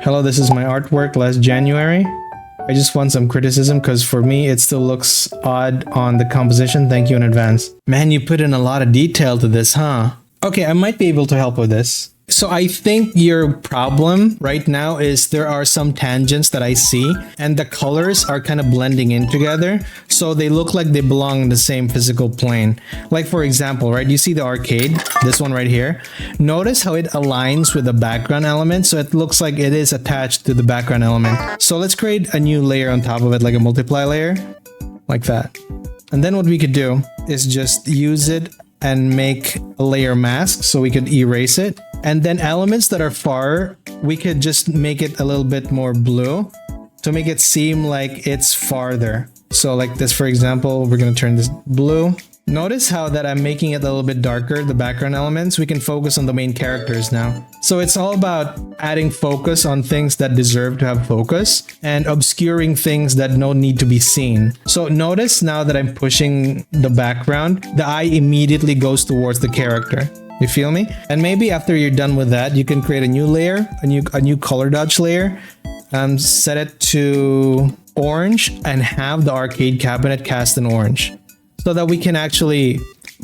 Hello, this is my artwork last January. I just want some criticism because for me it still looks odd on the composition. Thank you in advance. Man, you put in a lot of detail to this, huh? Okay, I might be able to help with this. So I think your problem right now is there are some tangents that I see and the colors are kind of blending in together. So they look like they belong in the same physical plane. Like for example, right, you see the arcade, this one right here. Notice how it aligns with the background element. So it looks like it is attached to the background element. So let's create a new layer on top of it, like a multiply layer, like that. And then what we could do is just use it and make a layer mask so we could erase it. And then elements that are far, we could just make it a little bit more blue to make it seem like it's farther. So like this, for example, we're going to turn this blue. Notice how that I'm making it a little bit darker, the background elements. We can focus on the main characters now. So it's all about adding focus on things that deserve to have focus and obscuring things that don't need to be seen. So notice now that I'm pushing the background, the eye immediately goes towards the character. You feel me? And maybe after you're done with that, you can create a new layer, a new color dodge layer, set it to orange and have the arcade cabinet cast in orange so that we can actually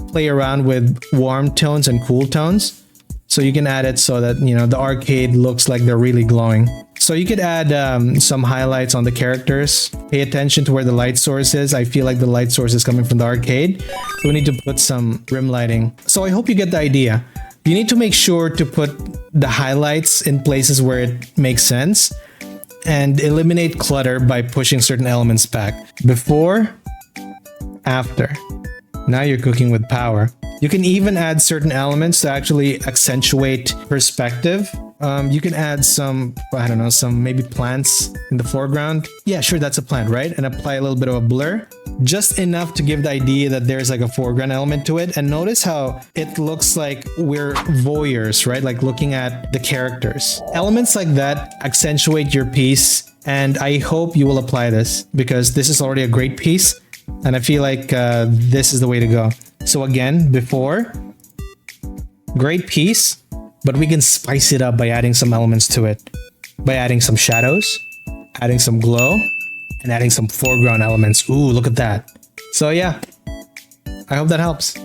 play around with warm tones and cool tones. So you can add it so that, you know, the arcade looks like they're really glowing. So you could add some highlights on the characters. Pay attention to where the light source is. I feel like the light source is coming from the arcade. So we need to put some rim lighting. So I hope you get the idea. You need to make sure to put the highlights in places where it makes sense and eliminate clutter by pushing certain elements back. Before, after. Now you're cooking with power. You can even add certain elements to actually accentuate perspective. You can add some, I don't know, some maybe plants in the foreground. Yeah, sure, that's a plant, right? And apply a little bit of a blur. Just enough to give the idea that there's like a foreground element to it. And notice how it looks like we're voyeurs, right? Like looking at the characters. Elements like that accentuate your piece. And I hope you will apply this because this is already a great piece. And I feel like this is the way to go. So again, before, great piece, but we can spice it up by adding some elements to it. By adding some shadows, adding some glow, and adding some foreground elements. Ooh, look at that. So yeah, I hope that helps.